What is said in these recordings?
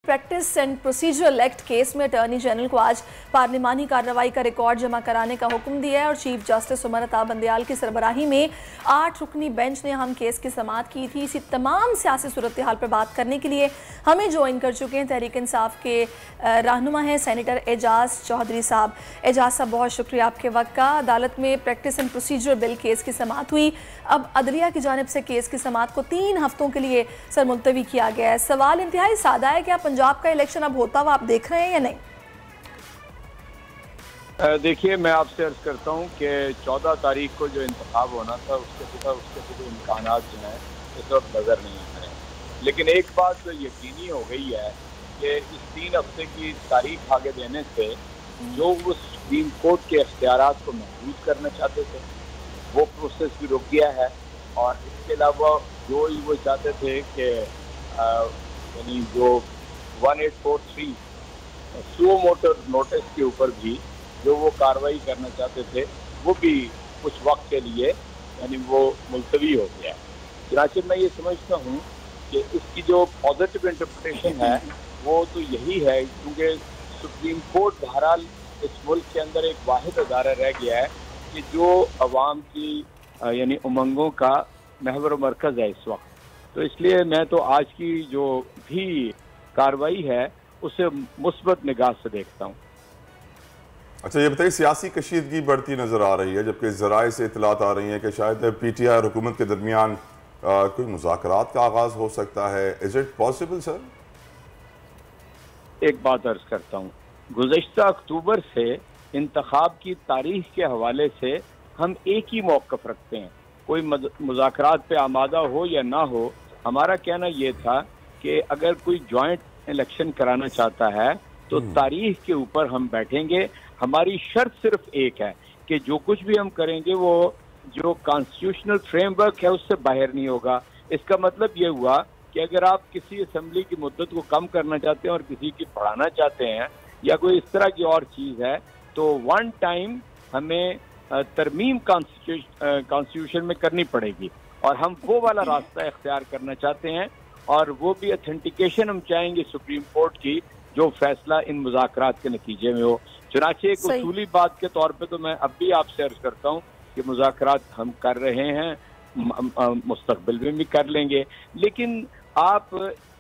Practice and procedural act case में attorney general को आज पार्लिमानी कार्रवाई का रिकॉर्ड जमा कराने का हुक्म दिया है और चीफ जस्टिस उमर अता बंदयाल की सरबराही में 8 रुकनी बेंच ने हम केस की समाअत की थी। इसी तमाम सियासी सूरत हाल पर बात करने के लिए हमें ज्वाइन कर चुके हैं तहरीक इंसाफ के रहनुमा हैं सेनेटर एजाज चौधरी साहब। एजाज साहब, बहुत शुक्रिया आपके वक्त का। अदालत में practice and procedure bill case की समाअत हुई। अब अदलिया की जानिब से केस की समाअत को 3 हफ्तों के लिए सर मुलतवी किया गया है। सवाल इंतहाई सादा है, क्या पंजाब का इलेक्शन अब होता हुआ आप देख रहे हैं या नहीं? देखिए, मैं आपसे अर्ज करता हूं कि 14 तारीख को जो इंतखाब होना था उसके इम्कानात जो हैं इस वक्त नज़र नहीं आ रहे। लेकिन एक बात तो यकीनी हो गई है कि इस 3 हफ्ते की तारीख आगे देने से जो वो सुप्रीम कोर्ट के इख्तियारात को महदूद करना चाहते थे वो प्रोसेस भी रुक गया है। और इसके अलावा जो ही वो चाहते थे कि यानी जो 1843 सुओ मोटर नोटिस के ऊपर भी जो वो कार्रवाई करना चाहते थे वो भी कुछ वक्त के लिए यानी वो मुलतवी हो गया। चुनांचे मैं ये समझता हूँ कि इसकी जो पॉजिटिव इंटरप्रिटेशन है वो तो यही है, क्योंकि सुप्रीम कोर्ट बहरहाल इस मुल्क के अंदर एक वाहिद अदारा रह गया है कि जो अवाम की यानी उमंगों का महवर मरकज़ है इस वक्त। तो इसलिए मैं तो आज की जो भी कार्रवाई है उसे मुस्बत निगाह से देखता हूँ। अच्छा, ये बताइए, सियासी कशीदगी बढ़ती नज़र आ रही है जबकि ज़राए से इतलात आ रही हैं कि शायद PTI और हुकूमत के दरमियान कोई मुज़ाकरात का आगाज़ हो सकता है। Is it possible sir? एक बात अर्ज करता हूँ, गुज़श्ता अक्टूबर से इंतखाब की तारीख के हवाले से हम एक ही मौक़िफ़ रखते हैं। कोई मुज़ाकरात पे आमादा हो या ना हो, हमारा कहना ये था कि अगर कोई जॉइंट इलेक्शन कराना चाहता है तो तारीख के ऊपर हम बैठेंगे। हमारी शर्त सिर्फ एक है कि जो कुछ भी हम करेंगे वो जो कॉन्स्टिट्यूशनल फ्रेमवर्क है उससे बाहर नहीं होगा। इसका मतलब ये हुआ कि अगर आप किसी असेंबली की मुद्दत को कम करना चाहते हैं और किसी की बढ़ाना चाहते हैं या कोई इस तरह की और चीज़ है तो वन टाइम हमें तरमीम कॉन्स्टिट्यूशन में करनी पड़ेगी और हम वो वाला रास्ता इख्तियार करना चाहते हैं और वो भी ऑथेंटिकेशन हम चाहेंगे सुप्रीम कोर्ट की जो फैसला इन मुज़ाकरात के नतीजे में हो। चुनांचे एक उसूली बात के तौर पे तो मैं अब भी आपसे अर्ज करता हूँ कि मुज़ाकरात हम कर रहे हैं, मुस्तकबिल में भी कर लेंगे, लेकिन आप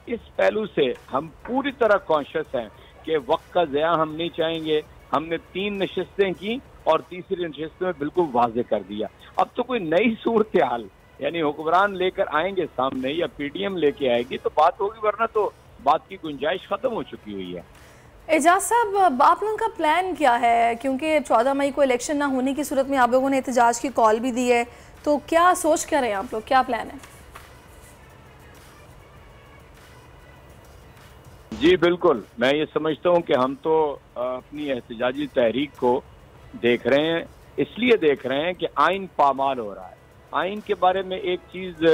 इस पहलू से हम पूरी तरह कॉन्शियस हैं कि वक्त का ज़या हम नहीं चाहेंगे। हमने 3 नशिस्तें की और तीसरी नशिस्त में बिल्कुल वाज़े कर दिया। अब तो कोई नई सूरत हाल यानी हुक्मरान लेकर आएंगे सामने या PDM लेके आएगी तो बात होगी, वरना तो बात की गुंजाइश खत्म हो चुकी हुई है। एजाज साहब, आप लोगों का प्लान क्या है? क्योंकि 14 मई को इलेक्शन ना होने की सूरत में आप लोगों ने एहतजाज की कॉल भी दी है, तो क्या सोच क्या रहे हैं आप लोग, क्या प्लान है? जी बिल्कुल, मैं ये समझता हूँ कि हम तो अपनी एहतजाजी तहरीक को देख रहे हैं, इसलिए देख रहे हैं कि आइन पामाल हो रहा है। आइन के बारे में एक चीज़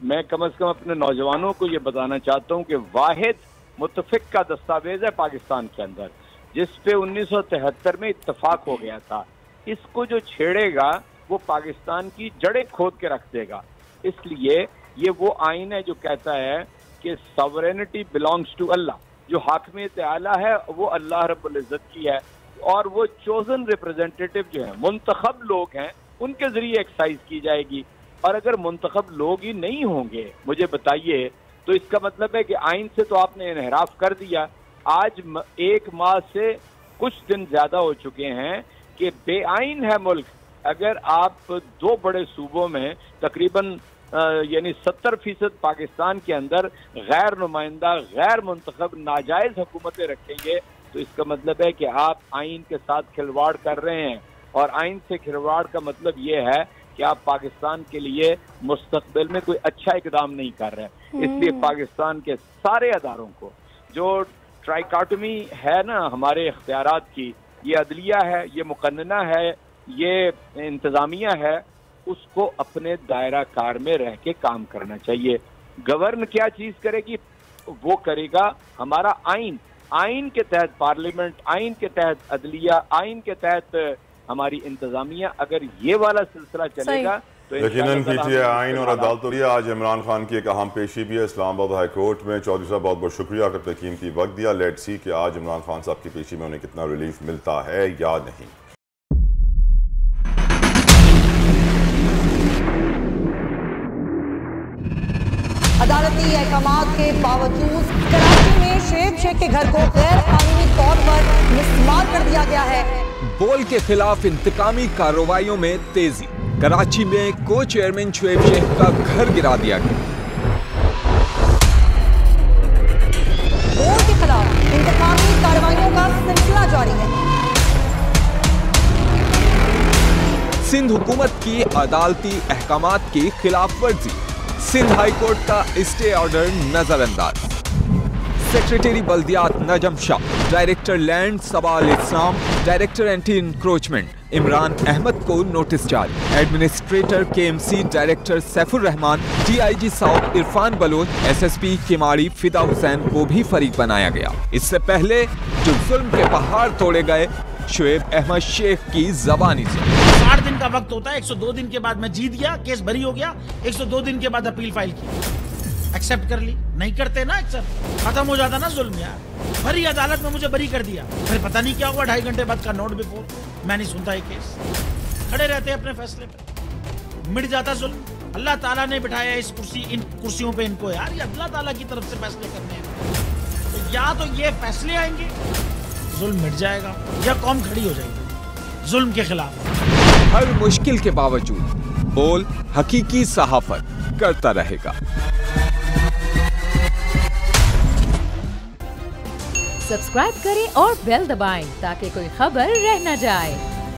मैं कम से कम अपने नौजवानों को ये बताना चाहता हूँ कि वाहिद मुत्तफिक का दस्तावेज है पाकिस्तान के अंदर जिस पे 1973 में इत्तफाक हो गया था। इसको जो छेड़ेगा वो पाकिस्तान की जड़ें खोद के रख देगा। इसलिए ये वो आइन है जो कहता है कि सॉवरेनिटी बिलोंग्स टू अल्लाह, जो हाकमियत आला है वो अल्लाह रब्बुल इज्जत की है और वो चोजन रिप्रेजेंटेटिव जो है मुंतखब लोग हैं उनके जरिए एक्सरसाइज की जाएगी। और अगर मुंतखब लोग ही नहीं होंगे, मुझे बताइए, तो इसका मतलब है कि आइन से तो आपने इनहराफ कर दिया। आज 1 माह से कुछ दिन ज्यादा हो चुके हैं कि बेआइन है मुल्क। अगर आप 2 बड़े सूबों में तकरीबन यानी 70% पाकिस्तान के अंदर गैर नुमाइंदा गैर मुंतखब नाजायज हुकूमतें रखेंगे तो इसका मतलब है कि आप आइन के साथ खिलवाड़ कर रहे हैं। और आइन से खिलवाड़ का मतलब ये है कि आप पाकिस्तान के लिए मुस्तकबिल में कोई अच्छा इकदाम नहीं कर रहे हैं। इसलिए पाकिस्तान के सारे अदारों को जो ट्राइकाटमी है ना हमारे इख्तियारात की, ये अदलिया है, ये मुकन्नना है, ये इंतज़ामिया है, उसको अपने दायरा कार में रह के काम करना चाहिए। गवर्न क्या चीज़ करेगी वो करेगा हमारा आइन। आइन के तहत पार्लियामेंट, आइन के तहत अदलिया, आइन के तहत हमारी इंतजामिया। अगर ये वाला सिलसिला चलेगा तो यकीनन पीटीआई आइन और अदालतों के लिए आज इमरान खान की एक अहम पेशी भी है इस्लामाबाद हाई कोर्ट में। चौधरी साहब बहुत बहुत शुक्रिया कि आपने कीमती वक्त दिया। लेट्स सी कि आज इमरान खान साहब की पेशी में उन्हें कितना रिलीफ मिलता है या नहीं। अदालती अहकामात के बावजूद कराची में शुएब शेख के घर को गैर कानूनी तौर पर मिसमार कर दिया गया है। बोल के खिलाफ इंतकामी कार्रवाइयों में तेजी। कराची में को चेयरमैन शुएब शेख का घर गिरा दिया गया। बोल के खिलाफ इंतकामी कार्रवाइयों का सिलसिला जारी है। सिंध हुकूमत की अदालती अहकामात की खिलाफ वर्जी। सिंध हाई कोर्ट का स्टे ऑर्डर नजरअंदाज। सेक्रेटरी बल्दियात Najam Shah, director land Sabal Islam, director anti encroachment Imran Ahmed को नोटिस जारी। Administrator KMC director Saifur Rehman, DIG south Irfan Baloch, SSP Keamari Fida Hussain को भी फरीक बनाया गया। इससे पहले जो जुल्म के पहाड़ तोड़े गए शुएब अहमद शेख की जबानी से। 60 दिन का वक्त होता है, 102 दिन के बाद मैं जीत गया, केस भरी हो गया, 102 दिन के बाद अपील फाइल की, एक्सेप्ट कर ली। नहीं करते ना एक्सेप्ट, खत्म हो जाता ना जुल्म यार। भरी अदालत में मुझे बरी कर दिया, फिर पता नहीं क्या हुआ, 2.5 घंटे बाद का नोट बिफोर, मैं नहीं सुनता ये केस। खड़े रहते अपने फैसले पे, मिट जाता जुल्म। अल्लाह ताला ने बिठाया इस कुर्सी, इन कुर्सियों पे इनको यार, ये अल्लाह ताला की तरफ से फैसले करने हैं। तो या तो ये फैसले आएंगे, जुल्म मिट जाएगा, या कौम खड़ी हो जाएगी जुल्म के खिलाफ। हर मुश्किल के बावजूद बोल हकीकी सहाफत करता रहेगा। सब्सक्राइब करें और बेल दबाएं ताकि कोई खबर रह न जाए।